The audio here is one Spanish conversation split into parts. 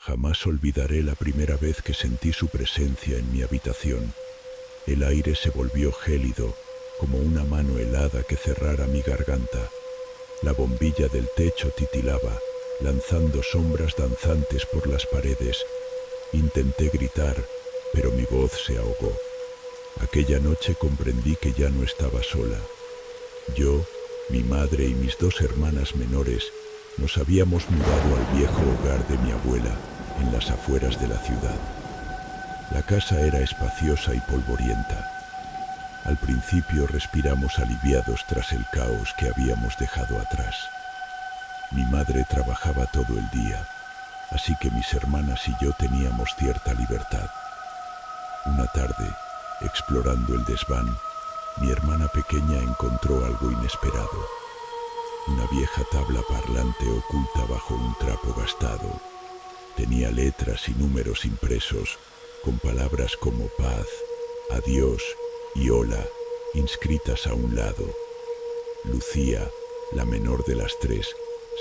Jamás olvidaré la primera vez que sentí su presencia en mi habitación. El aire se volvió gélido, como una mano helada que cerrara mi garganta. La bombilla del techo titilaba, lanzando sombras danzantes por las paredes. Intenté gritar, pero mi voz se ahogó. Aquella noche comprendí que ya no estaba sola. Yo, mi madre y mis dos hermanas menores nos habíamos mudado al viejo hogar de mi abuela, en las afueras de la ciudad. La casa era espaciosa y polvorienta. Al principio respiramos aliviados tras el caos que habíamos dejado atrás. Mi madre trabajaba todo el día, así que mis hermanas y yo teníamos cierta libertad. Una tarde, explorando el desván, mi hermana pequeña encontró algo inesperado. Una vieja tabla parlante oculta bajo un trapo gastado. Tenía letras y números impresos, con palabras como paz, adiós y hola, inscritas a un lado. Lucía, la menor de las tres,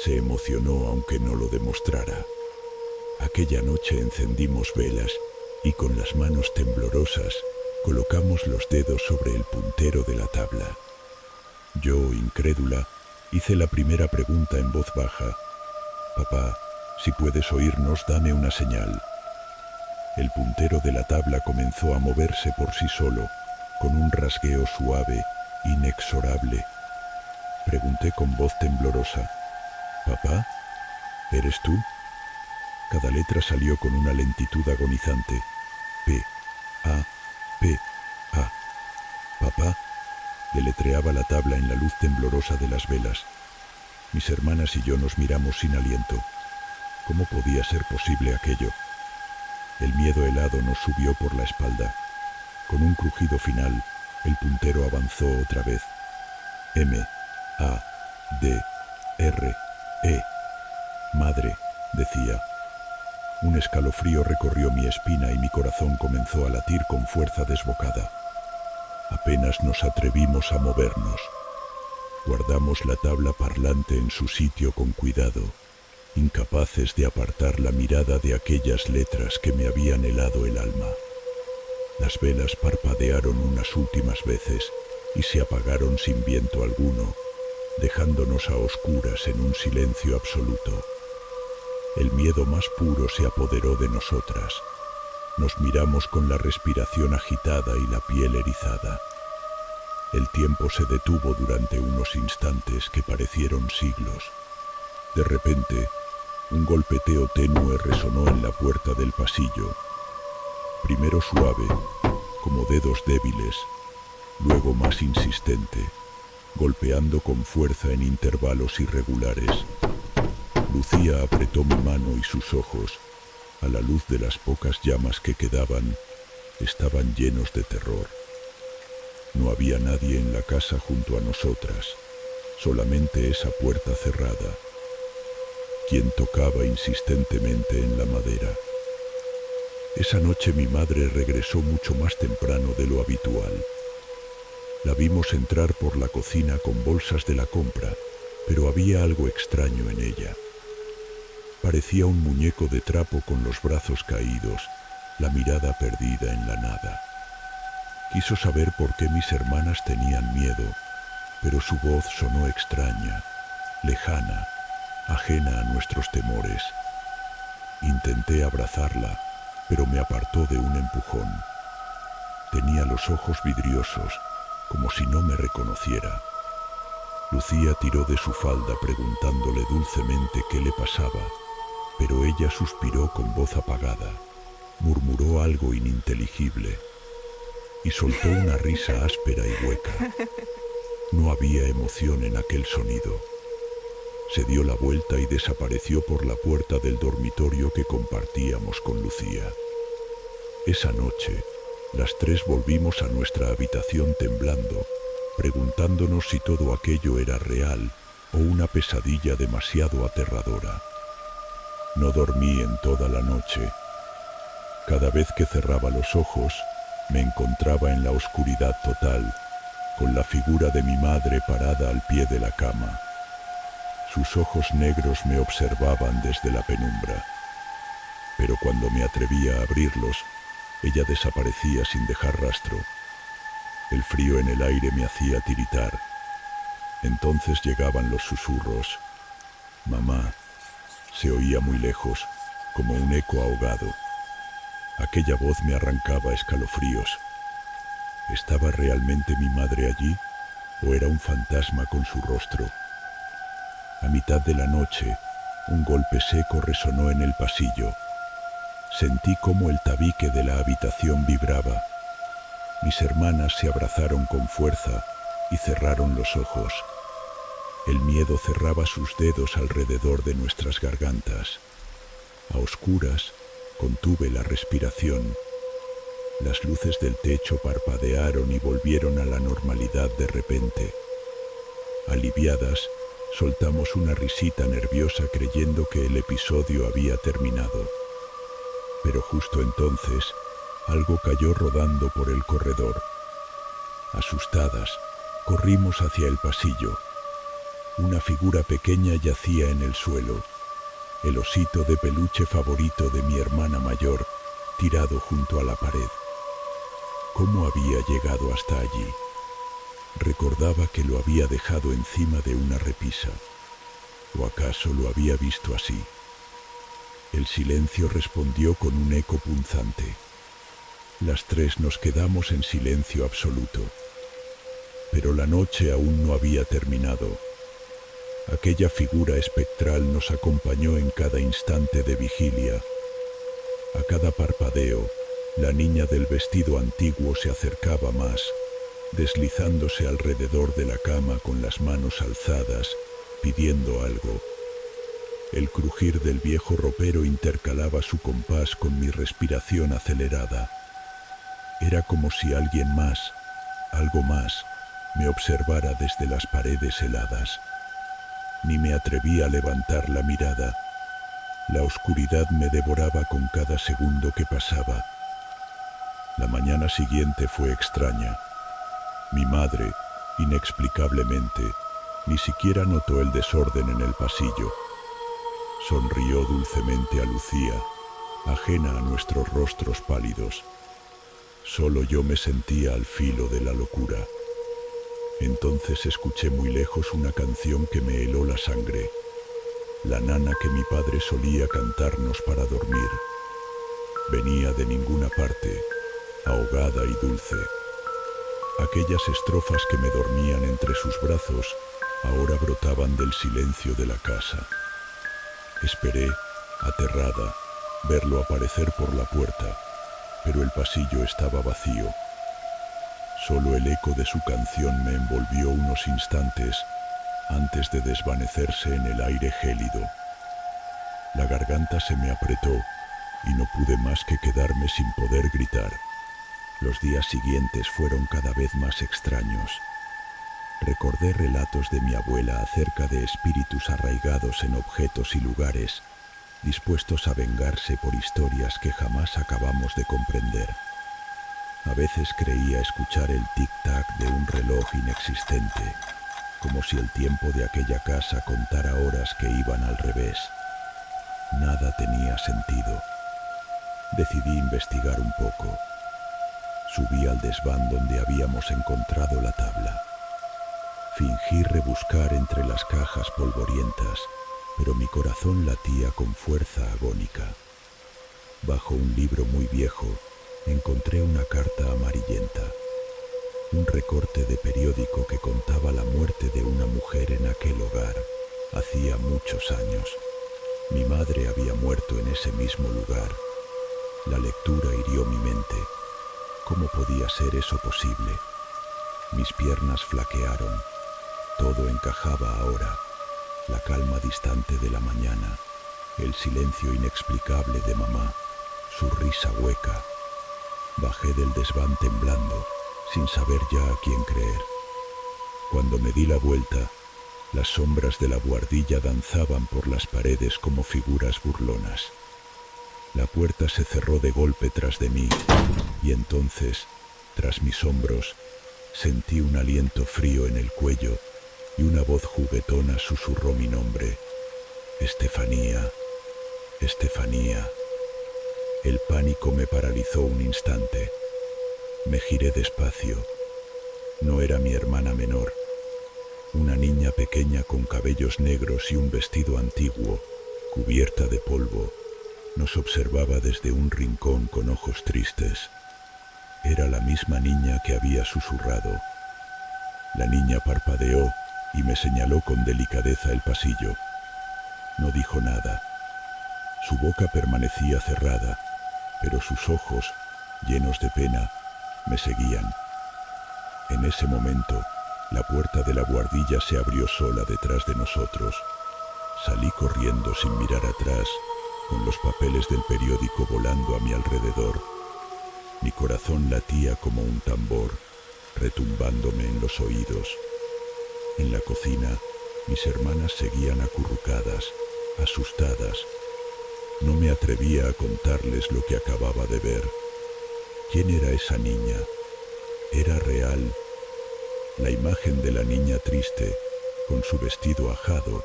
se emocionó aunque no lo demostrara. Aquella noche encendimos velas y con las manos temblorosas colocamos los dedos sobre el puntero de la tabla. Yo, incrédula, hice la primera pregunta en voz baja. «Papá, si puedes oírnos, dame una señal». El puntero de la tabla comenzó a moverse por sí solo, con un rasgueo suave, inexorable. Pregunté con voz temblorosa. «¿Papá? ¿Eres tú?» Cada letra salió con una lentitud agonizante. P, A, P, A. «Papá», deletreaba la tabla en la luz temblorosa de las velas. Mis hermanas y yo nos miramos sin aliento. ¿Cómo podía ser posible aquello? El miedo helado nos subió por la espalda. Con un crujido final, el puntero avanzó otra vez. M, A, D, R, E. «Madre», decía. Un escalofrío recorrió mi espina y mi corazón comenzó a latir con fuerza desbocada. Apenas nos atrevimos a movernos. Guardamos la tabla parlante en su sitio con cuidado, incapaces de apartar la mirada de aquellas letras que me habían helado el alma. Las velas parpadearon unas últimas veces y se apagaron sin viento alguno, dejándonos a oscuras en un silencio absoluto. El miedo más puro se apoderó de nosotras. Nos miramos con la respiración agitada y la piel erizada. El tiempo se detuvo durante unos instantes que parecieron siglos. De repente, un golpeteo tenue resonó en la puerta del pasillo. Primero suave, como dedos débiles, luego más insistente, golpeando con fuerza en intervalos irregulares. Lucía apretó mi mano y sus ojos, a la luz de las pocas llamas que quedaban, estaban llenos de terror. No había nadie en la casa junto a nosotras, solamente esa puerta cerrada. Quien tocaba insistentemente en la madera. Esa noche mi madre regresó mucho más temprano de lo habitual. La vimos entrar por la cocina con bolsas de la compra, pero había algo extraño en ella. Parecía un muñeco de trapo con los brazos caídos, la mirada perdida en la nada. Quiso saber por qué mis hermanas tenían miedo, pero su voz sonó extraña, lejana, ajena a nuestros temores. Intenté abrazarla, pero me apartó de un empujón. Tenía los ojos vidriosos, como si no me reconociera. Lucía tiró de su falda preguntándole dulcemente qué le pasaba, pero ella suspiró con voz apagada, murmuró algo ininteligible y soltó una risa áspera y hueca. No había emoción en aquel sonido. Se dio la vuelta y desapareció por la puerta del dormitorio que compartíamos con Lucía. Esa noche, las tres volvimos a nuestra habitación temblando, preguntándonos si todo aquello era real o una pesadilla demasiado aterradora. No dormí en toda la noche. Cada vez que cerraba los ojos, me encontraba en la oscuridad total, con la figura de mi madre parada al pie de la cama. Sus ojos negros me observaban desde la penumbra. pero cuando me atrevía a abrirlos, ella desaparecía sin dejar rastro. El frío en el aire me hacía tiritar. Entonces llegaban los susurros. Mamá, se oía muy lejos, como un eco ahogado. Aquella voz me arrancaba escalofríos. ¿Estaba realmente mi madre allí o era un fantasma con su rostro? A mitad de la noche, un golpe seco resonó en el pasillo. Sentí cómo el tabique de la habitación vibraba. Mis hermanas se abrazaron con fuerza y cerraron los ojos. El miedo cerraba sus dedos alrededor de nuestras gargantas. A oscuras, contuve la respiración. Las luces del techo parpadearon y volvieron a la normalidad de repente. Aliviadas, soltamos una risita nerviosa creyendo que el episodio había terminado. Pero justo entonces, algo cayó rodando por el corredor. Asustadas, corrimos hacia el pasillo. Una figura pequeña yacía en el suelo, el osito de peluche favorito de mi hermana mayor, tirado junto a la pared. ¿Cómo había llegado hasta allí? Recordaba que lo había dejado encima de una repisa. ¿O acaso lo había visto así? El silencio respondió con un eco punzante. Las tres nos quedamos en silencio absoluto. Pero la noche aún no había terminado. Aquella figura espectral nos acompañó en cada instante de vigilia. A cada parpadeo, la niña del vestido antiguo se acercaba más, deslizándose alrededor de la cama con las manos alzadas, pidiendo algo. El crujir del viejo ropero intercalaba su compás con mi respiración acelerada. Era como si alguien más, algo más, me observara desde las paredes heladas. Ni me atreví a levantar la mirada. La oscuridad me devoraba con cada segundo que pasaba. La mañana siguiente fue extraña. Mi madre, inexplicablemente, ni siquiera notó el desorden en el pasillo. Sonrió dulcemente a Lucía, ajena a nuestros rostros pálidos. Solo yo me sentía al filo de la locura. Entonces escuché muy lejos una canción que me heló la sangre, la nana que mi padre solía cantarnos para dormir. Venía de ninguna parte, ahogada y dulce. Aquellas estrofas que me dormían entre sus brazos ahora brotaban del silencio de la casa. Esperé, aterrada, verlo aparecer por la puerta, pero el pasillo estaba vacío. Solo el eco de su canción me envolvió unos instantes antes de desvanecerse en el aire gélido. La garganta se me apretó y no pude más que quedarme sin poder gritar. Los días siguientes fueron cada vez más extraños. Recordé relatos de mi abuela acerca de espíritus arraigados en objetos y lugares, dispuestos a vengarse por historias que jamás acabamos de comprender. A veces creía escuchar el tic-tac de un reloj inexistente, como si el tiempo de aquella casa contara horas que iban al revés. Nada tenía sentido. Decidí investigar un poco. Subí al desván donde habíamos encontrado la tabla. Fingí rebuscar entre las cajas polvorientas, pero mi corazón latía con fuerza agónica. Bajo un libro muy viejo, encontré una carta amarillenta, un recorte de periódico que contaba la muerte de una mujer en aquel hogar, hacía muchos años. Mi madre había muerto en ese mismo lugar. La lectura hirió mi mente. ¿Cómo podía ser eso posible? Mis piernas flaquearon. Todo encajaba ahora. La calma distante de la mañana, el silencio inexplicable de mamá, su risa hueca. Bajé del desván temblando, sin saber ya a quién creer. Cuando me di la vuelta, las sombras de la buhardilla danzaban por las paredes como figuras burlonas. La puerta se cerró de golpe tras de mí, y entonces, tras mis hombros, sentí un aliento frío en el cuello y una voz juguetona susurró mi nombre. Estefanía, Estefanía. El pánico me paralizó un instante. Me giré despacio. No era mi hermana menor. Una niña pequeña con cabellos negros y un vestido antiguo, cubierta de polvo, nos observaba desde un rincón con ojos tristes. Era la misma niña que había susurrado. La niña parpadeó y me señaló con delicadeza el pasillo. No dijo nada. Su boca permanecía cerrada, pero sus ojos, llenos de pena, me seguían. En ese momento, la puerta de la buhardilla se abrió sola detrás de nosotros. Salí corriendo sin mirar atrás, con los papeles del periódico volando a mi alrededor. Mi corazón latía como un tambor, retumbándome en los oídos. En la cocina, mis hermanas seguían acurrucadas, asustadas. No me atrevía a contarles lo que acababa de ver. ¿Quién era esa niña? Era real. La imagen de la niña triste, con su vestido ajado,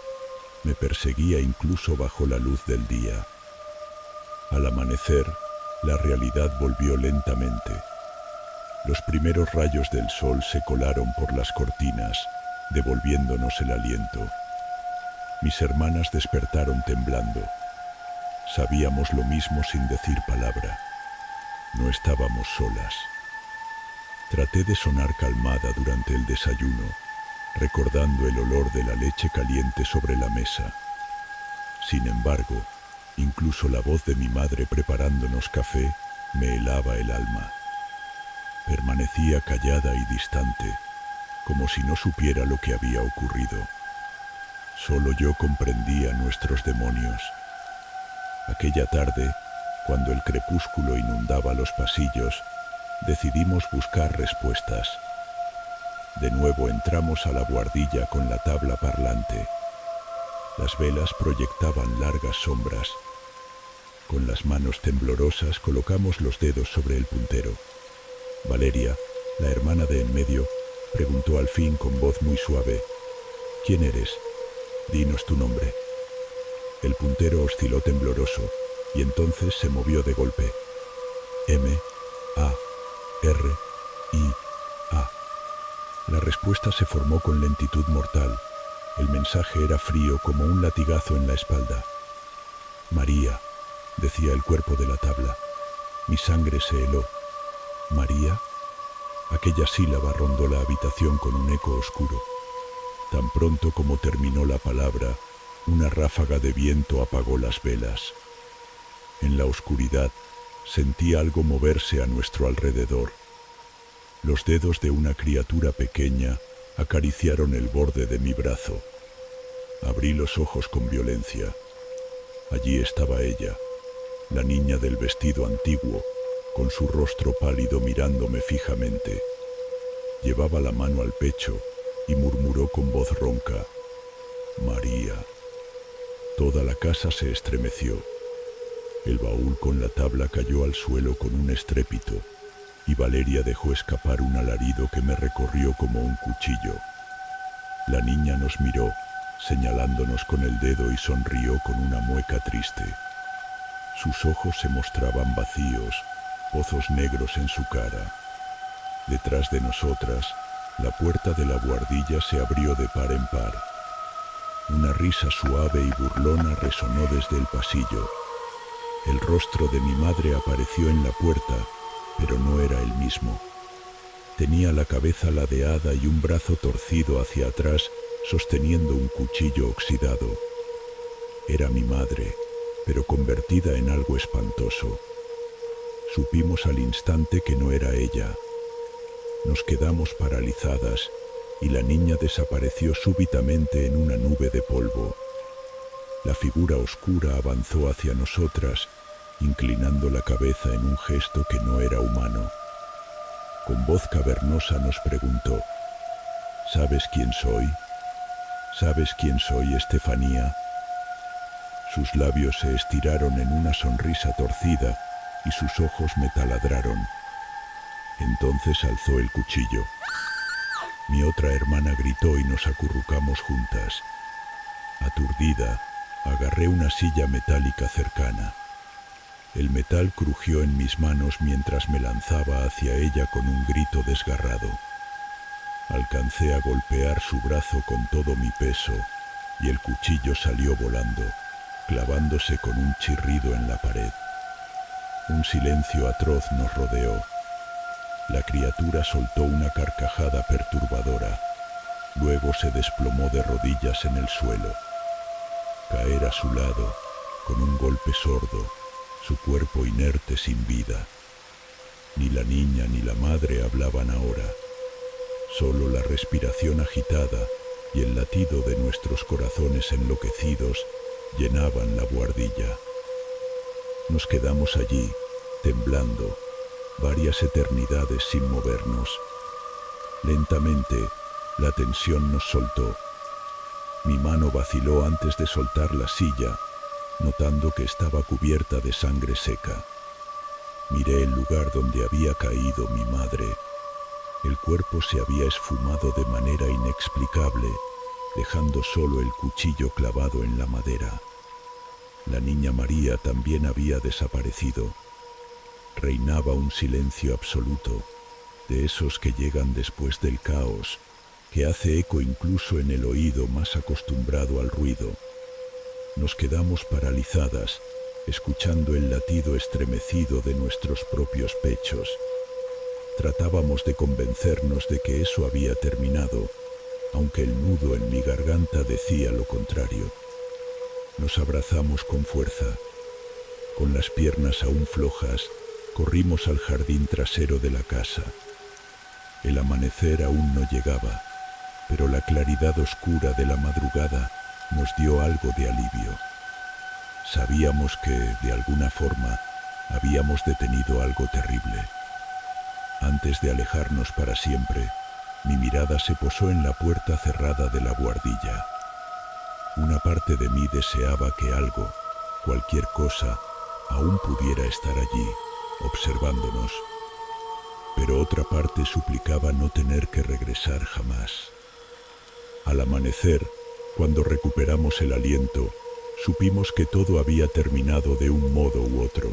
me perseguía incluso bajo la luz del día. Al amanecer, la realidad volvió lentamente. Los primeros rayos del sol se colaron por las cortinas, devolviéndonos el aliento. Mis hermanas despertaron temblando. Sabíamos lo mismo sin decir palabra. No estábamos solas. Traté de sonar calmada durante el desayuno, recordando el olor de la leche caliente sobre la mesa. Sin embargo, incluso la voz de mi madre preparándonos café me helaba el alma. Permanecía callada y distante, como si no supiera lo que había ocurrido. Solo yo comprendía nuestros demonios. Aquella tarde, cuando el crepúsculo inundaba los pasillos, decidimos buscar respuestas. De nuevo entramos a la buhardilla con la tabla parlante. Las velas proyectaban largas sombras. Con las manos temblorosas colocamos los dedos sobre el puntero. Valeria, la hermana de en medio, preguntó al fin con voz muy suave: «¿Quién eres? Dinos tu nombre». El puntero osciló tembloroso y entonces se movió de golpe. M-A-R-I-A. La respuesta se formó con lentitud mortal. El mensaje era frío como un latigazo en la espalda. «María», decía el cuerpo de la tabla. Mi sangre se heló. «¿María?». Aquella sílaba rondó la habitación con un eco oscuro. Tan pronto como terminó la palabra, una ráfaga de viento apagó las velas. En la oscuridad, sentí algo moverse a nuestro alrededor. Los dedos de una criatura pequeña acariciaron el borde de mi brazo. Abrí los ojos con violencia. Allí estaba ella, la niña del vestido antiguo, con su rostro pálido mirándome fijamente. Llevaba la mano al pecho y murmuró con voz ronca: «María». Toda la casa se estremeció. El baúl con la tabla cayó al suelo con un estrépito y Valeria dejó escapar un alarido que me recorrió como un cuchillo. La niña nos miró, señalándonos con el dedo, y sonrió con una mueca triste. Sus ojos se mostraban vacíos, pozos negros en su cara. Detrás de nosotras, la puerta de la buhardilla se abrió de par en par. Una risa suave y burlona resonó desde el pasillo. El rostro de mi madre apareció en la puerta, pero no era el mismo. Tenía la cabeza ladeada y un brazo torcido hacia atrás, sosteniendo un cuchillo oxidado. Era mi madre, pero convertida en algo espantoso. Supimos al instante que no era ella. Nos quedamos paralizadas y la niña desapareció súbitamente en una nube de polvo. La figura oscura avanzó hacia nosotras, inclinando la cabeza en un gesto que no era humano. Con voz cavernosa nos preguntó: «¿Sabes quién soy? ¿Sabes quién soy, Estefanía?». Sus labios se estiraron en una sonrisa torcida y sus ojos me taladraron. Entonces alzó el cuchillo. Mi otra hermana gritó y nos acurrucamos juntas. Aturdida, agarré una silla metálica cercana. El metal crujió en mis manos mientras me lanzaba hacia ella con un grito desgarrado. Alcancé a golpear su brazo con todo mi peso y el cuchillo salió volando, clavándose con un chirrido en la pared. Un silencio atroz nos rodeó. La criatura soltó una carcajada perturbadora. Luego se desplomó de rodillas en el suelo. Caer a su lado, con un golpe sordo, su cuerpo inerte sin vida. Ni la niña ni la madre hablaban ahora. Solo la respiración agitada y el latido de nuestros corazones enloquecidos llenaban la buhardilla. Nos quedamos allí, temblando, varias eternidades sin movernos. Lentamente, la tensión nos soltó. Mi mano vaciló antes de soltar la silla, notando que estaba cubierta de sangre seca. Miré el lugar donde había caído mi madre. El cuerpo se había esfumado de manera inexplicable, dejando solo el cuchillo clavado en la madera. La niña María también había desaparecido. Reinaba un silencio absoluto, de esos que llegan después del caos, que hace eco incluso en el oído más acostumbrado al ruido. Nos quedamos paralizadas, escuchando el latido estremecido de nuestros propios pechos. Tratábamos de convencernos de que eso había terminado, aunque el nudo en mi garganta decía lo contrario. Nos abrazamos con fuerza. Con las piernas aún flojas, corrimos al jardín trasero de la casa. El amanecer aún no llegaba, pero la claridad oscura de la madrugada nos dio algo de alivio. Sabíamos que, de alguna forma, habíamos detenido algo terrible. Antes de alejarnos para siempre, mi mirada se posó en la puerta cerrada de la buhardilla. Una parte de mí deseaba que algo, cualquier cosa, aún pudiera estar allí, observándonos. Pero otra parte suplicaba no tener que regresar jamás. Al amanecer, cuando recuperamos el aliento, supimos que todo había terminado de un modo u otro.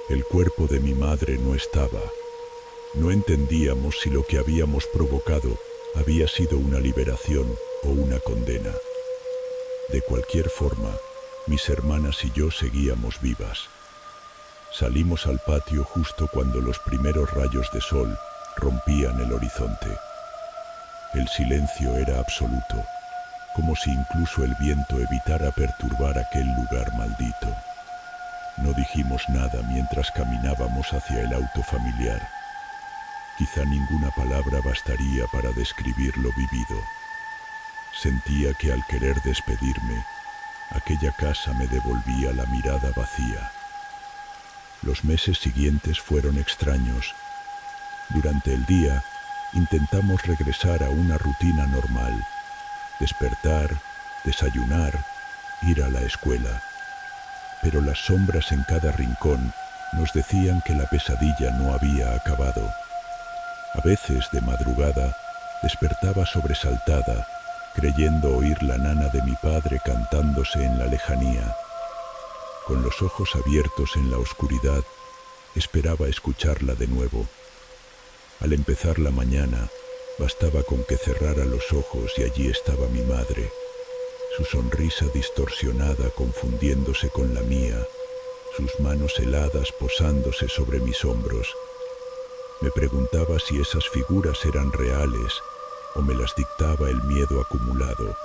El cuerpo de mi madre no estaba. No entendíamos si lo que habíamos provocado había sido una liberación o una condena. De cualquier forma, mis hermanas y yo seguíamos vivas. Salimos al patio justo cuando los primeros rayos de sol rompían el horizonte. El silencio era absoluto, como si incluso el viento evitara perturbar aquel lugar maldito. No dijimos nada mientras caminábamos hacia el auto familiar. Quizá ninguna palabra bastaría para describir lo vivido. Sentía que al querer despedirme, aquella casa me devolvía la mirada vacía. Los meses siguientes fueron extraños. Durante el día, intentamos regresar a una rutina normal. Despertar, desayunar, ir a la escuela. Pero las sombras en cada rincón nos decían que la pesadilla no había acabado. A veces, de madrugada, despertaba sobresaltada, creyendo oír la nana de mi padre cantándose en la lejanía. Con los ojos abiertos en la oscuridad, esperaba escucharla de nuevo. Al empezar la mañana, bastaba con que cerrara los ojos y allí estaba mi madre, su sonrisa distorsionada confundiéndose con la mía, sus manos heladas posándose sobre mis hombros. Me preguntaba si esas figuras eran reales o me las dictaba el miedo acumulado.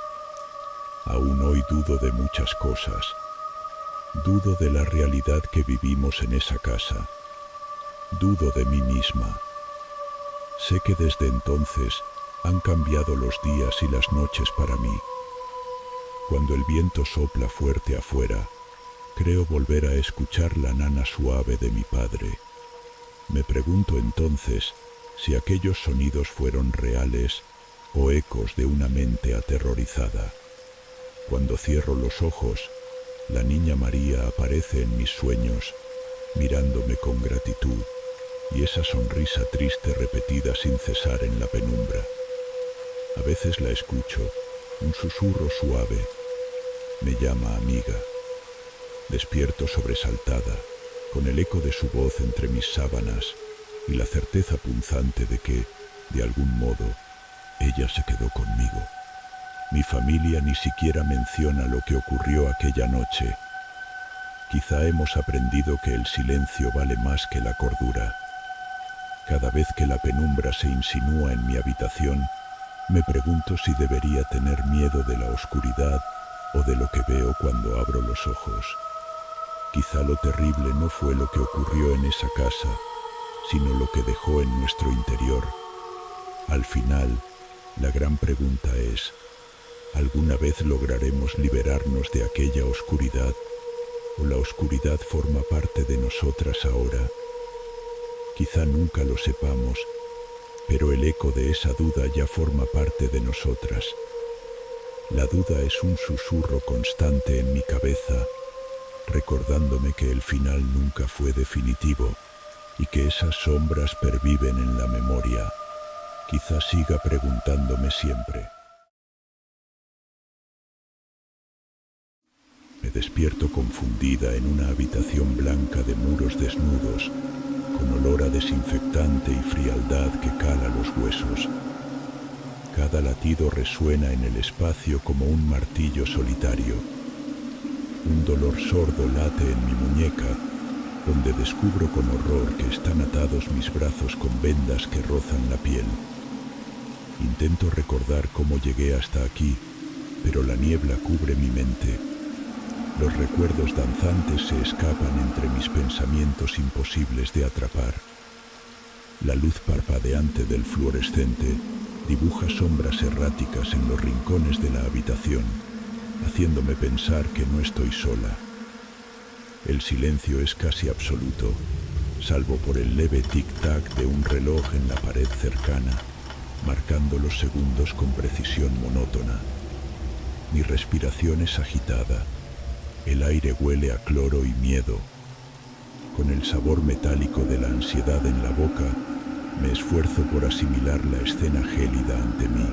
Aún hoy dudo de muchas cosas. Dudo de la realidad que vivimos en esa casa. Dudo de mí misma. Sé que desde entonces han cambiado los días y las noches para mí. Cuando el viento sopla fuerte afuera, creo volver a escuchar la nana suave de mi padre. Me pregunto entonces si aquellos sonidos fueron reales o ecos de una mente aterrorizada. Cuando cierro los ojos, la niña María aparece en mis sueños, mirándome con gratitud, y esa sonrisa triste repetida sin cesar en la penumbra. A veces la escucho, un susurro suave. Me llama amiga. Despierto sobresaltada. con el eco de su voz entre mis sábanas y la certeza punzante de que, de algún modo, ella se quedó conmigo. Mi familia ni siquiera menciona lo que ocurrió aquella noche. Quizá hemos aprendido que el silencio vale más que la cordura. Cada vez que la penumbra se insinúa en mi habitación, me pregunto si debería tener miedo de la oscuridad o de lo que veo cuando abro los ojos. Quizá lo terrible no fue lo que ocurrió en esa casa, sino lo que dejó en nuestro interior. Al final, la gran pregunta es, ¿alguna vez lograremos liberarnos de aquella oscuridad? ¿O la oscuridad forma parte de nosotras ahora? Quizá nunca lo sepamos, pero el eco de esa duda ya forma parte de nosotras. La duda es un susurro constante en mi cabeza, recordándome que el final nunca fue definitivo y que esas sombras perviven en la memoria. Quizá siga preguntándome siempre. Me despierto confundida en una habitación blanca de muros desnudos, con olor a desinfectante y frialdad que cala los huesos. Cada latido resuena en el espacio como un martillo solitario. Un dolor sordo late en mi muñeca, donde descubro con horror que están atados mis brazos con vendas que rozan la piel. Intento recordar cómo llegué hasta aquí, pero la niebla cubre mi mente. Los recuerdos danzantes se escapan entre mis pensamientos imposibles de atrapar. La luz parpadeante del fluorescente dibuja sombras erráticas en los rincones de la habitación, haciéndome pensar que no estoy sola. El silencio es casi absoluto, salvo por el leve tic-tac de un reloj en la pared cercana, marcando los segundos con precisión monótona. Mi respiración es agitada. El aire huele a cloro y miedo. Con el sabor metálico de la ansiedad en la boca, me esfuerzo por asimilar la escena gélida ante mí.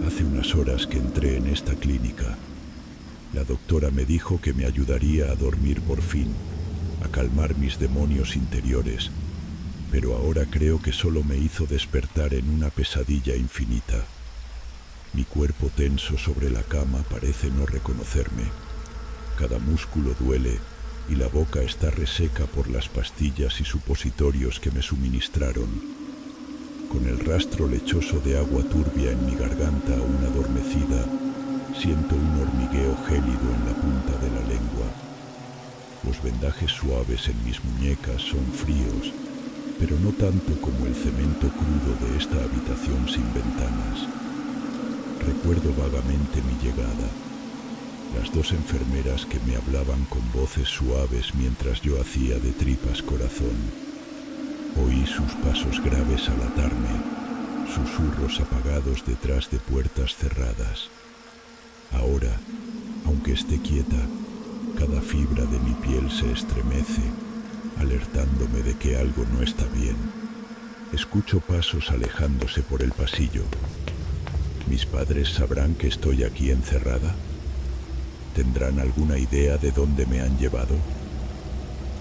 Hace unas horas que entré en esta clínica. La doctora me dijo que me ayudaría a dormir por fin, a calmar mis demonios interiores, pero ahora creo que solo me hizo despertar en una pesadilla infinita. Mi cuerpo tenso sobre la cama parece no reconocerme. Cada músculo duele y la boca está reseca por las pastillas y supositorios que me suministraron. Con el rastro lechoso de agua turbia en mi garganta aún adormecida, siento un hormigueo gélido en la punta de la lengua. Los vendajes suaves en mis muñecas son fríos, pero no tanto como el cemento crudo de esta habitación sin ventanas. Recuerdo vagamente mi llegada. Las dos enfermeras que me hablaban con voces suaves mientras yo hacía de tripas corazón. Oí sus pasos graves al atarme, susurros apagados detrás de puertas cerradas. Ahora, aunque esté quieta, cada fibra de mi piel se estremece, alertándome de que algo no está bien. Escucho pasos alejándose por el pasillo. ¿Mis padres sabrán que estoy aquí encerrada? ¿Tendrán alguna idea de dónde me han llevado?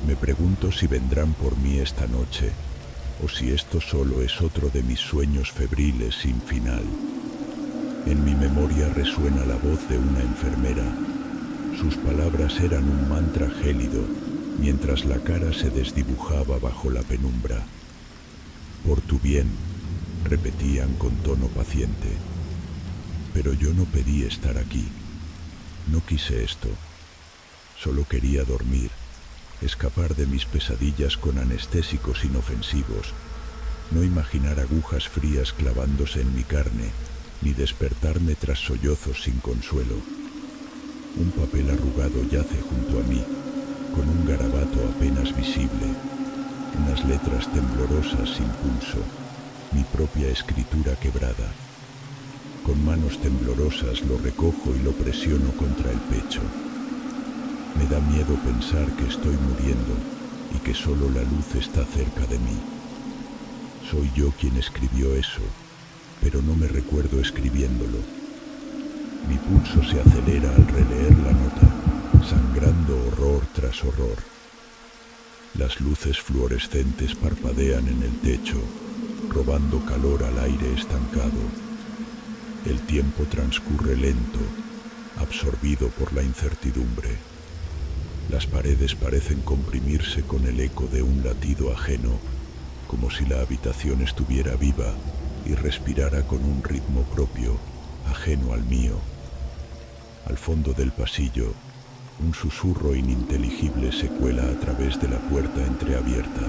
Me pregunto si vendrán por mí esta noche, o si esto solo es otro de mis sueños febriles sin final. En mi memoria resuena la voz de una enfermera. Sus palabras eran un mantra gélido, mientras la cara se desdibujaba bajo la penumbra. Por tu bien, repetían con tono paciente. Pero yo no pedí estar aquí. No quise esto. Solo quería dormir, escapar de mis pesadillas con anestésicos inofensivos, no imaginar agujas frías clavándose en mi carne, ni despertarme tras sollozos sin consuelo. Un papel arrugado yace junto a mí, con un garabato apenas visible, unas letras temblorosas sin pulso, mi propia escritura quebrada. Con manos temblorosas lo recojo y lo presiono contra el pecho. Me da miedo pensar que estoy muriendo y que solo la luz está cerca de mí. Soy yo quien escribió eso, pero no me recuerdo escribiéndolo. Mi pulso se acelera al releer la nota, sangrando horror tras horror. Las luces fluorescentes parpadean en el techo, robando calor al aire estancado. El tiempo transcurre lento, absorbido por la incertidumbre. Las paredes parecen comprimirse con el eco de un latido ajeno, como si la habitación estuviera viva y respirara con un ritmo propio, ajeno al mío. Al fondo del pasillo, un susurro ininteligible se cuela a través de la puerta entreabierta.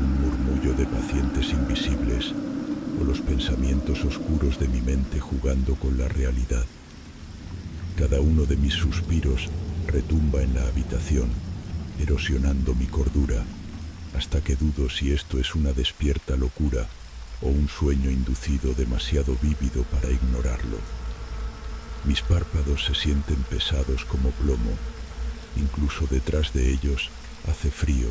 Un murmullo de pacientes invisibles o los pensamientos oscuros de mi mente jugando con la realidad. Cada uno de mis suspiros retumba en la habitación, erosionando mi cordura, hasta que dudo si esto es una despierta locura o un sueño inducido demasiado vívido para ignorarlo. Mis párpados se sienten pesados como plomo, incluso detrás de ellos hace frío,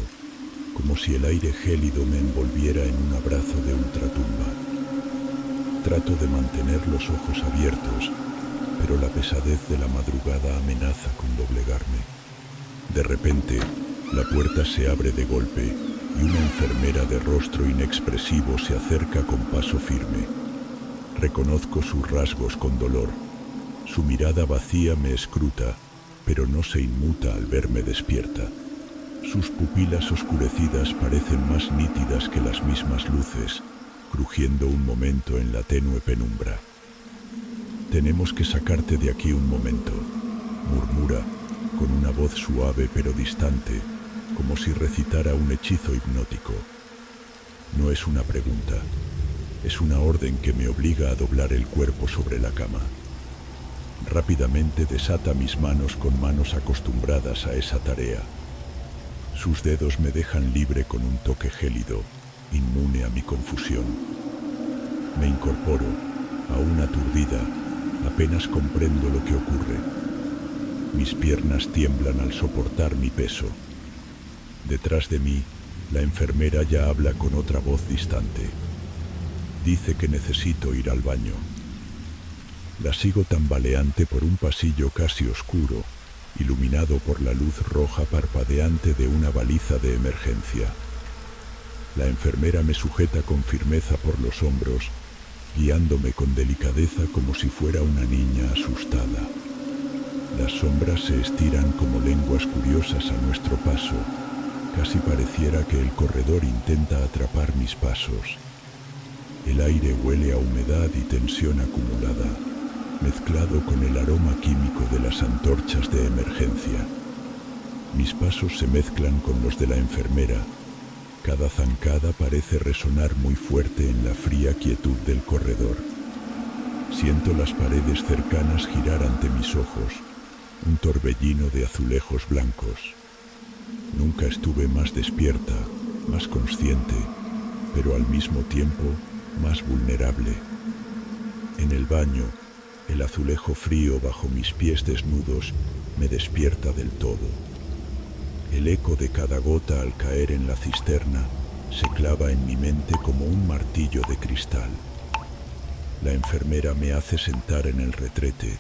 como si el aire gélido me envolviera en un abrazo de ultratumba. Trato de mantener los ojos abiertos, pero la pesadez de la madrugada amenaza con doblegarme. De repente, la puerta se abre de golpe y una enfermera de rostro inexpresivo se acerca con paso firme. Reconozco sus rasgos con dolor. Su mirada vacía me escruta, pero no se inmuta al verme despierta. Sus pupilas oscurecidas parecen más nítidas que las mismas luces, crujiendo un momento en la tenue penumbra. «Tenemos que sacarte de aquí un momento», murmura, con una voz suave pero distante, como si recitara un hechizo hipnótico. No es una pregunta, es una orden que me obliga a doblar el cuerpo sobre la cama. Rápidamente desata mis manos con manos acostumbradas a esa tarea. Sus dedos me dejan libre con un toque gélido, inmune a mi confusión. Me incorporo, aún aturdida, apenas comprendo lo que ocurre. Mis piernas tiemblan al soportar mi peso. Detrás de mí, la enfermera ya habla con otra voz distante. Dice que necesito ir al baño. La sigo tambaleante por un pasillo casi oscuro, iluminado por la luz roja parpadeante de una baliza de emergencia. La enfermera me sujeta con firmeza por los hombros, guiándome con delicadeza como si fuera una niña asustada. Las sombras se estiran como lenguas curiosas a nuestro paso. Casi pareciera que el corredor intenta atrapar mis pasos. El aire huele a humedad y tensión acumulada, mezclado con el aroma químico de las antorchas de emergencia. Mis pasos se mezclan con los de la enfermera. Cada zancada parece resonar muy fuerte en la fría quietud del corredor. Siento las paredes cercanas girar ante mis ojos, un torbellino de azulejos blancos. Nunca estuve más despierta, más consciente, pero al mismo tiempo más vulnerable. En el baño, el azulejo frío bajo mis pies desnudos me despierta del todo. El eco de cada gota al caer en la cisterna se clava en mi mente como un martillo de cristal. La enfermera me hace sentar en el retrete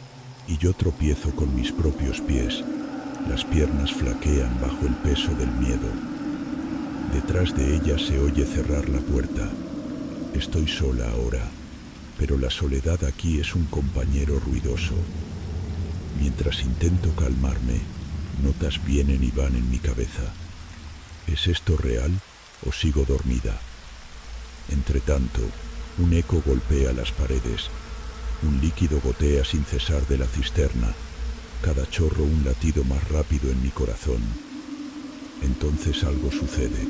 y yo tropiezo con mis propios pies. Las piernas flaquean bajo el peso del miedo. Detrás de ella se oye cerrar la puerta. Estoy sola ahora, pero la soledad aquí es un compañero ruidoso. Mientras intento calmarme, notas vienen y van en mi cabeza. ¿Es esto real o sigo dormida? Entretanto, un eco golpea las paredes. Un líquido gotea sin cesar de la cisterna, cada chorro un latido más rápido en mi corazón. Entonces algo sucede.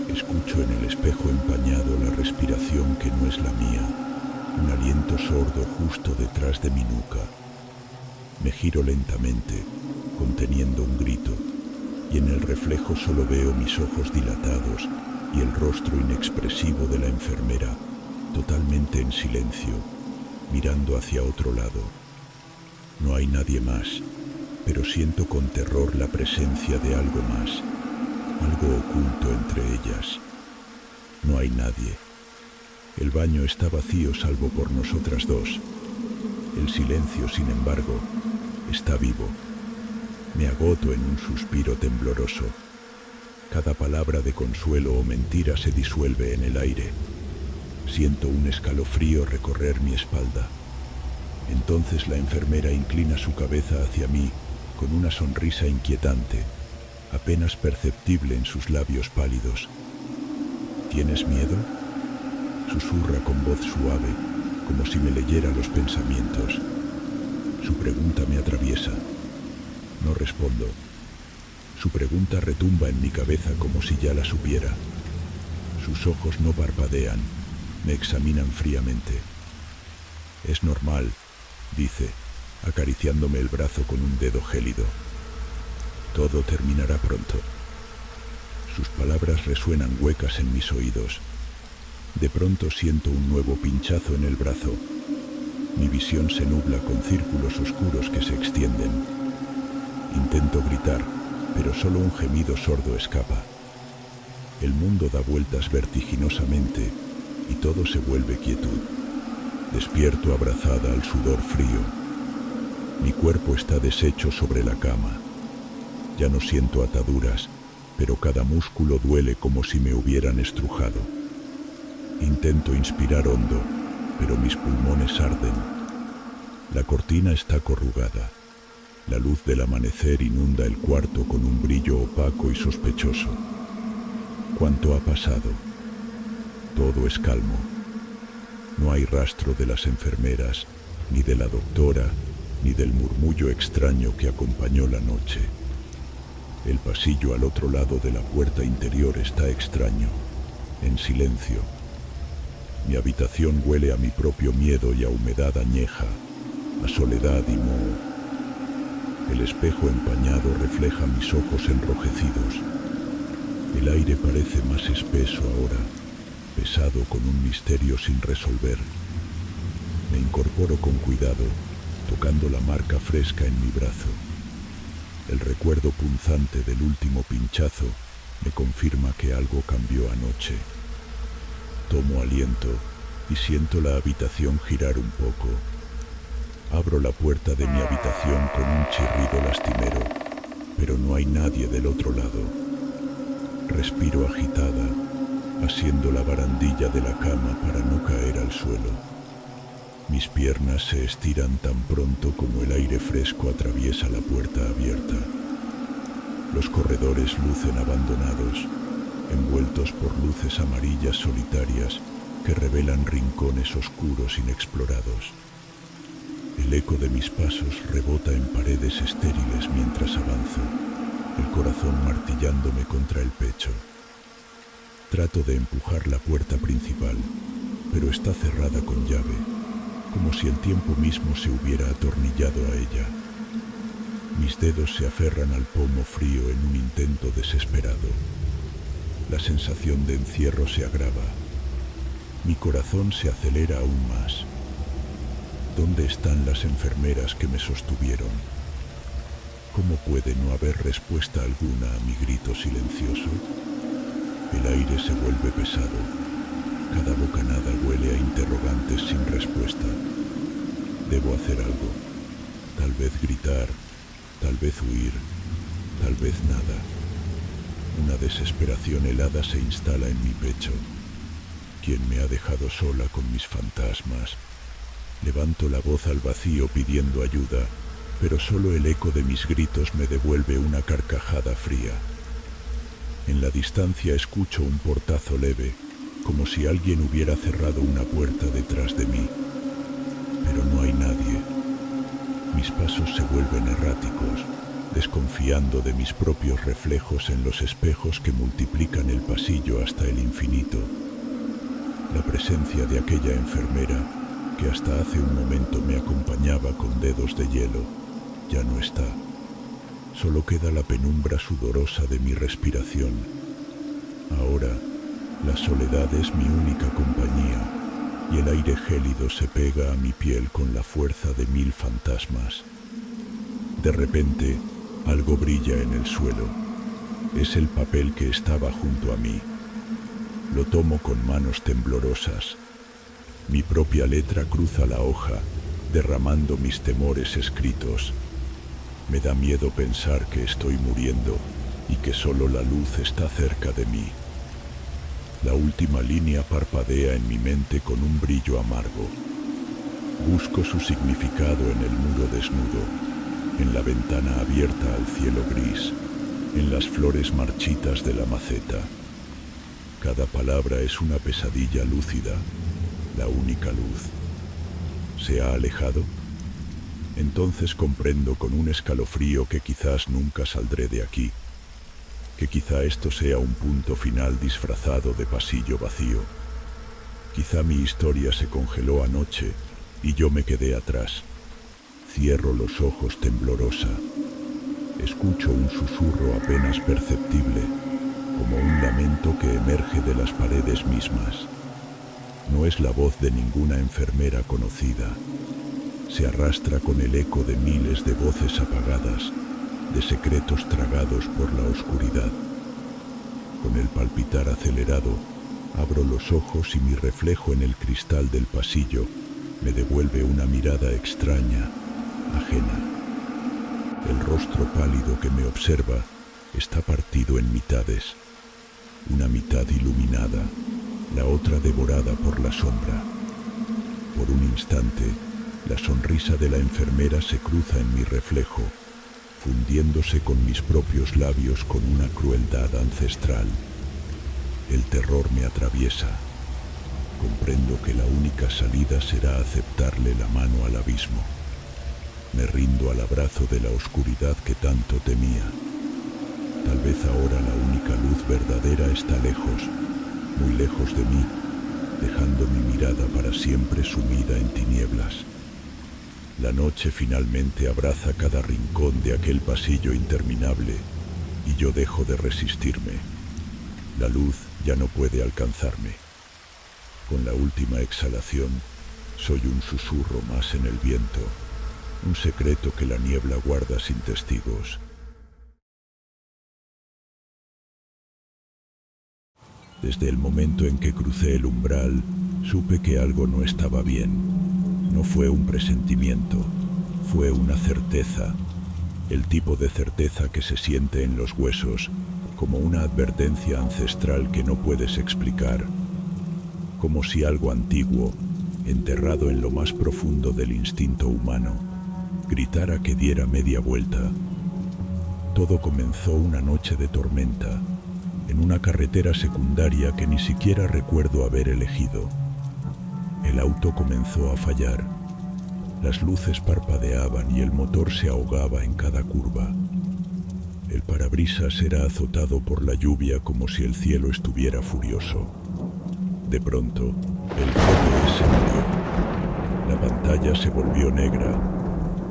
Escucho en el espejo empañado la respiración que no es la mía, un aliento sordo justo detrás de mi nuca. Me giro lentamente, conteniendo un grito, y en el reflejo solo veo mis ojos dilatados y el rostro inexpresivo de la enfermera, totalmente en silencio, mirando hacia otro lado. No hay nadie más, pero siento con terror la presencia de algo más, algo oculto entre ellas. No hay nadie. El baño está vacío salvo por nosotras dos. El silencio, sin embargo, está vivo. Me agoto en un suspiro tembloroso. Cada palabra de consuelo o mentira se disuelve en el aire. Siento un escalofrío recorrer mi espalda. Entonces la enfermera inclina su cabeza hacia mí con una sonrisa inquietante, apenas perceptible en sus labios pálidos. ¿Tienes miedo?, susurra con voz suave, como si me leyera los pensamientos. Su pregunta me atraviesa. No respondo. Su pregunta retumba en mi cabeza como si ya la supiera. Sus ojos no parpadean, me examinan fríamente. Es normal, dice, acariciándome el brazo con un dedo gélido. Todo terminará pronto. Sus palabras resuenan huecas en mis oídos. De pronto siento un nuevo pinchazo en el brazo. Mi visión se nubla con círculos oscuros que se extienden. Intento gritar, pero solo un gemido sordo escapa. El mundo da vueltas vertiginosamente y todo se vuelve quietud. Despierto abrazada al sudor frío. Mi cuerpo está deshecho sobre la cama. Ya no siento ataduras, pero cada músculo duele como si me hubieran estrujado. Intento inspirar hondo, pero mis pulmones arden. La cortina está corrugada. La luz del amanecer inunda el cuarto con un brillo opaco y sospechoso. ¿Cuánto ha pasado? Todo es calmo. No hay rastro de las enfermeras, ni de la doctora, ni del murmullo extraño que acompañó la noche. El pasillo al otro lado de la puerta interior está extraño, en silencio. Mi habitación huele a mi propio miedo y a humedad añeja, a soledad y moho. El espejo empañado refleja mis ojos enrojecidos. El aire parece más espeso ahora, pesado con un misterio sin resolver. Me incorporo con cuidado, tocando la marca fresca en mi brazo. El recuerdo punzante del último pinchazo me confirma que algo cambió anoche. Tomo aliento y siento la habitación girar un poco. Abro la puerta de mi habitación con un chirrido lastimero, pero no hay nadie del otro lado. Respiro agitada, asiendo la barandilla de la cama para no caer al suelo. Mis piernas se estiran tan pronto como el aire fresco atraviesa la puerta abierta. Los corredores lucen abandonados, envueltos por luces amarillas solitarias que revelan rincones oscuros inexplorados. El eco de mis pasos rebota en paredes estériles mientras avanzo, el corazón martillándome contra el pecho. Trato de empujar la puerta principal, pero está cerrada con llave, como si el tiempo mismo se hubiera atornillado a ella. Mis dedos se aferran al pomo frío en un intento desesperado. La sensación de encierro se agrava. Mi corazón se acelera aún más. ¿Dónde están las enfermeras que me sostuvieron? ¿Cómo puede no haber respuesta alguna a mi grito silencioso? El aire se vuelve pesado. Cada bocanada huele a interrogantes sin respuesta. Debo hacer algo. Tal vez gritar, tal vez huir, tal vez nada. Una desesperación helada se instala en mi pecho. ¿Quién me ha dejado sola con mis fantasmas? Levanto la voz al vacío pidiendo ayuda, pero solo el eco de mis gritos me devuelve una carcajada fría. En la distancia escucho un portazo leve, como si alguien hubiera cerrado una puerta detrás de mí. Pero no hay nadie. Mis pasos se vuelven erráticos, desconfiando de mis propios reflejos en los espejos que multiplican el pasillo hasta el infinito. La presencia de aquella enfermera, que hasta hace un momento me acompañaba con dedos de hielo, ya no está. Solo queda la penumbra sudorosa de mi respiración. Ahora, la soledad es mi única compañía, y el aire gélido se pega a mi piel con la fuerza de 1000 fantasmas. De repente, algo brilla en el suelo. Es el papel que estaba junto a mí. Lo tomo con manos temblorosas. Mi propia letra cruza la hoja, derramando mis temores escritos. Me da miedo pensar que estoy muriendo, y que solo la luz está cerca de mí. La última línea parpadea en mi mente con un brillo amargo. Busco su significado en el muro desnudo, en la ventana abierta al cielo gris, en las flores marchitas de la maceta. Cada palabra es una pesadilla lúcida, la única luz. ¿Se ha alejado? Entonces comprendo con un escalofrío que quizás nunca saldré de aquí, que quizá esto sea un punto final disfrazado de pasillo vacío. Quizá mi historia se congeló anoche y yo me quedé atrás. Cierro los ojos temblorosa. Escucho un susurro apenas perceptible, como un lamento que emerge de las paredes mismas. No es la voz de ninguna enfermera conocida. Se arrastra con el eco de miles de voces apagadas, de secretos tragados por la oscuridad. Con el palpitar acelerado, abro los ojos y mi reflejo en el cristal del pasillo me devuelve una mirada extraña, ajena. El rostro pálido que me observa está partido en mitades, una mitad iluminada, la otra devorada por la sombra. Por un instante, la sonrisa de la enfermera se cruza en mi reflejo, fundiéndose con mis propios labios con una crueldad ancestral. El terror me atraviesa. Comprendo que la única salida será aceptarle la mano al abismo. Me rindo al abrazo de la oscuridad que tanto temía. Tal vez ahora la única luz verdadera está lejos, muy lejos de mí, dejando mi mirada para siempre sumida en tinieblas. La noche finalmente abraza cada rincón de aquel pasillo interminable y yo dejo de resistirme. La luz ya no puede alcanzarme. Con la última exhalación, soy un susurro más en el viento, un secreto que la niebla guarda sin testigos. Desde el momento en que crucé el umbral, supe que algo no estaba bien. No fue un presentimiento, fue una certeza, el tipo de certeza que se siente en los huesos, como una advertencia ancestral que no puedes explicar, como si algo antiguo, enterrado en lo más profundo del instinto humano, gritara que diera media vuelta. Todo comenzó una noche de tormenta, en una carretera secundaria que ni siquiera recuerdo haber elegido. El auto comenzó a fallar. Las luces parpadeaban y el motor se ahogaba en cada curva. El parabrisas era azotado por la lluvia como si el cielo estuviera furioso. De pronto, el GPS murió. La pantalla se volvió negra.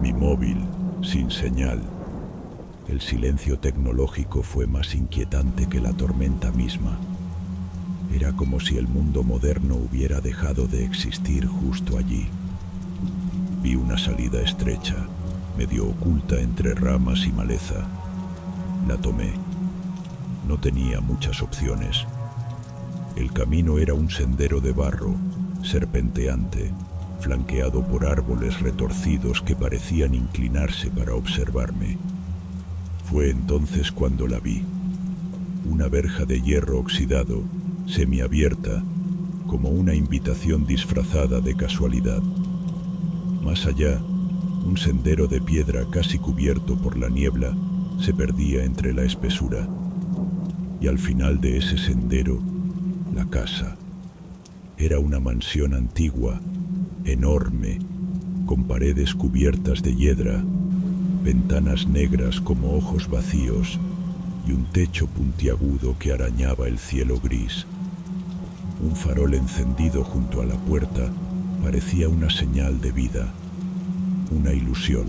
Mi móvil, sin señal. El silencio tecnológico fue más inquietante que la tormenta misma. Era como si el mundo moderno hubiera dejado de existir justo allí. Vi una salida estrecha, medio oculta entre ramas y maleza. La tomé. No tenía muchas opciones. El camino era un sendero de barro, serpenteante, flanqueado por árboles retorcidos que parecían inclinarse para observarme. Fue entonces cuando la vi. Una verja de hierro oxidado, semiabierta, como una invitación disfrazada de casualidad. Más allá, un sendero de piedra casi cubierto por la niebla se perdía entre la espesura. Y al final de ese sendero, la casa. Era una mansión antigua, enorme, con paredes cubiertas de hiedra, ventanas negras como ojos vacíos y un techo puntiagudo que arañaba el cielo gris. Un farol encendido junto a la puerta parecía una señal de vida, una ilusión.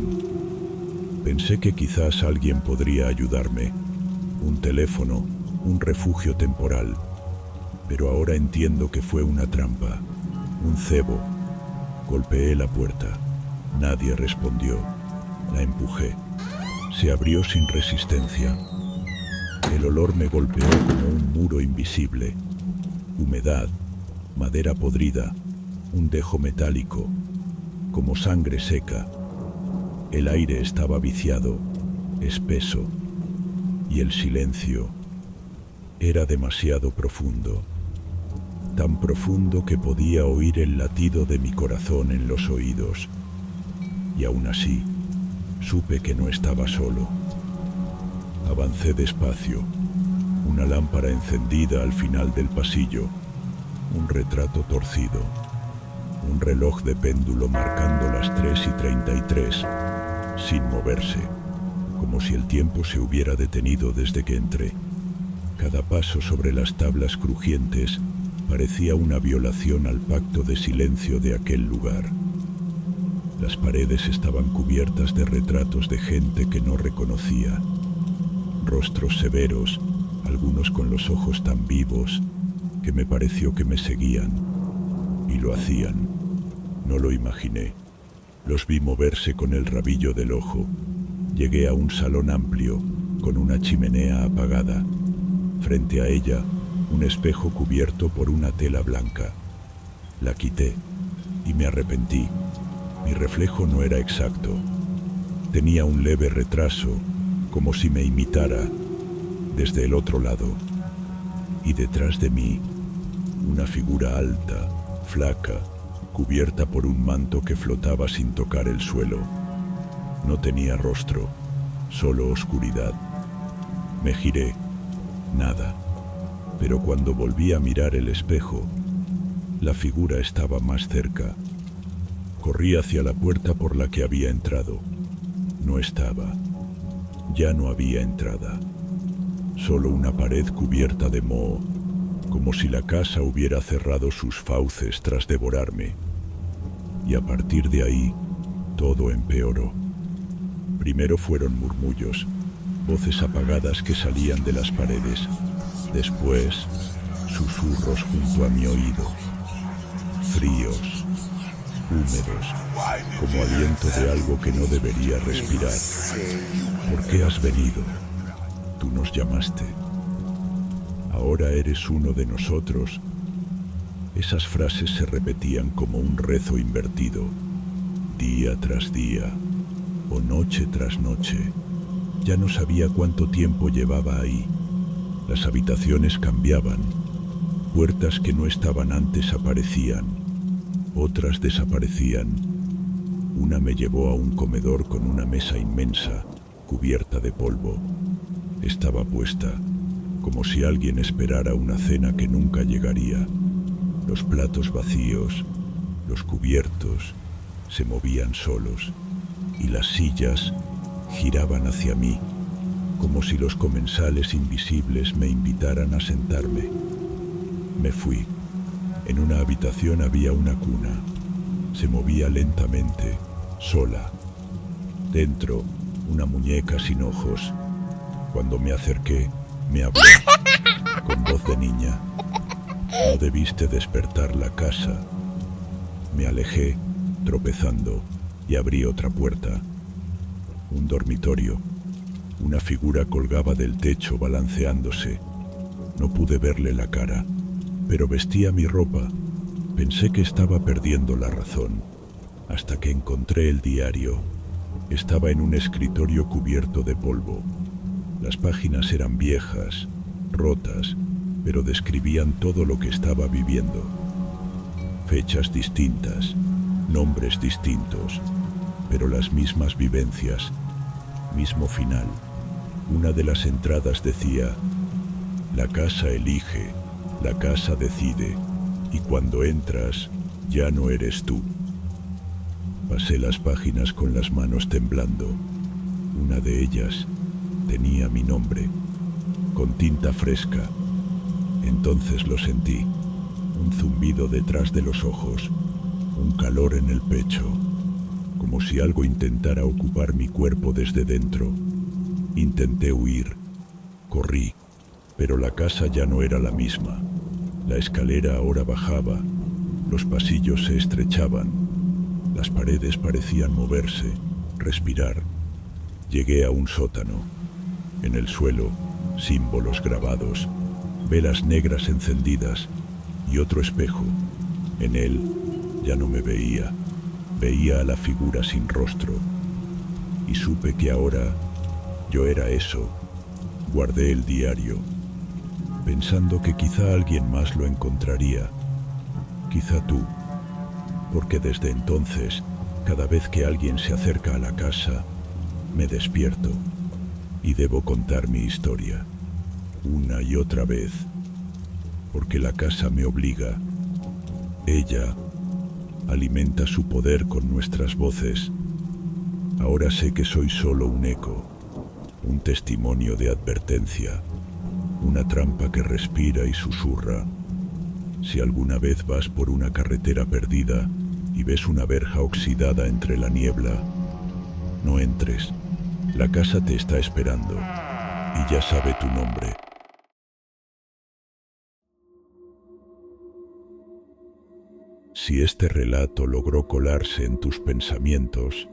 Pensé que quizás alguien podría ayudarme, un teléfono, un refugio temporal, pero ahora entiendo que fue una trampa, un cebo. Golpeé la puerta. Nadie respondió. La empujé. Se abrió sin resistencia. El olor me golpeó como un muro invisible. Humedad, madera podrida, un dejo metálico, como sangre seca. El aire estaba viciado, espeso. y el silencio era demasiado profundo, tan profundo que podía oír el latido de mi corazón en los oídos. Y aún así, supe que no estaba solo. Avancé despacio, una lámpara encendida al final del pasillo, un retrato torcido, un reloj de péndulo marcando las 3:33, sin moverse, como si el tiempo se hubiera detenido desde que entré. Cada paso sobre las tablas crujientes parecía una violación al pacto de silencio de aquel lugar. Las paredes estaban cubiertas de retratos de gente que no reconocía, rostros severos, algunos con los ojos tan vivos que me pareció que me seguían, y lo hacían. No lo imaginé. Los vi moverse con el rabillo del ojo. Llegué a un salón amplio, con una chimenea apagada. Frente a ella, un espejo cubierto por una tela blanca. La quité y me arrepentí. Mi reflejo no era exacto. Tenía un leve retraso, como si me imitara desde el otro lado. Y detrás de mí, una figura alta, flaca, cubierta por un manto que flotaba sin tocar el suelo. No tenía rostro, solo oscuridad. Me giré, nada. Pero cuando volví a mirar el espejo, la figura estaba más cerca. Corrí hacia la puerta por la que había entrado. No estaba. Ya no había entrada. Solo una pared cubierta de moho, como si la casa hubiera cerrado sus fauces tras devorarme. Y a partir de ahí, todo empeoró. Primero fueron murmullos, voces apagadas que salían de las paredes. Después, susurros junto a mi oído, fríos, húmedos, como aliento de algo que no debería respirar. ¿Por qué has venido? Tú nos llamaste. Ahora eres uno de nosotros. Esas frases se repetían como un rezo invertido, día tras día, o noche tras noche. Ya no sabía cuánto tiempo llevaba ahí. Las habitaciones cambiaban. Puertas que no estaban antes aparecían. Otras desaparecían. Una me llevó a un comedor con una mesa inmensa, cubierta de polvo. Estaba puesta, como si alguien esperara una cena que nunca llegaría. Los platos vacíos, los cubiertos, se movían solos, y las sillas giraban hacia mí, como si los comensales invisibles me invitaran a sentarme. Me fui. En una habitación había una cuna. Se movía lentamente, sola. Dentro, una muñeca sin ojos. Cuando me acerqué, me habló, con voz de niña. No debiste despertar la casa. Me alejé, tropezando, y abrí otra puerta. Un dormitorio. Una figura colgaba del techo balanceándose. No pude verle la cara, pero vestía mi ropa. Pensé que estaba perdiendo la razón, hasta que encontré el diario. Estaba en un escritorio cubierto de polvo. Las páginas eran viejas, rotas, pero describían todo lo que estaba viviendo. Fechas distintas, nombres distintos, pero las mismas vivencias, mismo final. Una de las entradas decía: la casa elige, la casa decide, y cuando entras, ya no eres tú. Pasé las páginas con las manos temblando. Una de ellas tenía mi nombre, con tinta fresca. Entonces lo sentí, un zumbido detrás de los ojos, un calor en el pecho, como si algo intentara ocupar mi cuerpo desde dentro. Intenté huir, corrí, pero la casa ya no era la misma. La escalera ahora bajaba, los pasillos se estrechaban, las paredes parecían moverse, respirar. Llegué a un sótano. En el suelo, símbolos grabados, velas negras encendidas y otro espejo. En él ya no me veía, veía a la figura sin rostro. Y supe que ahora yo era eso, Guardé el diario, pensando que quizá alguien más lo encontraría, quizá tú, porque desde entonces, cada vez que alguien se acerca a la casa, me despierto y debo contar mi historia, una y otra vez, porque la casa me obliga. Ella alimenta su poder con nuestras voces. Ahora sé que soy solo un eco, un testimonio de advertencia, una trampa que respira y susurra. Si alguna vez vas por una carretera perdida y ves una verja oxidada entre la niebla, no entres. La casa te está esperando y ya sabe tu nombre. Si este relato logró colarse en tus pensamientos,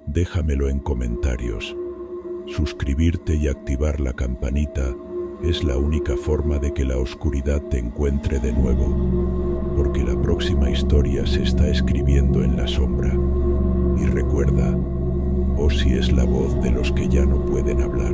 déjamelo en comentarios. Suscribirte y activar la campanita es la única forma de que la oscuridad te encuentre de nuevo, porque la próxima historia se está escribiendo en la sombra. Y recuerda, Ozzy es la voz de los que ya no pueden hablar.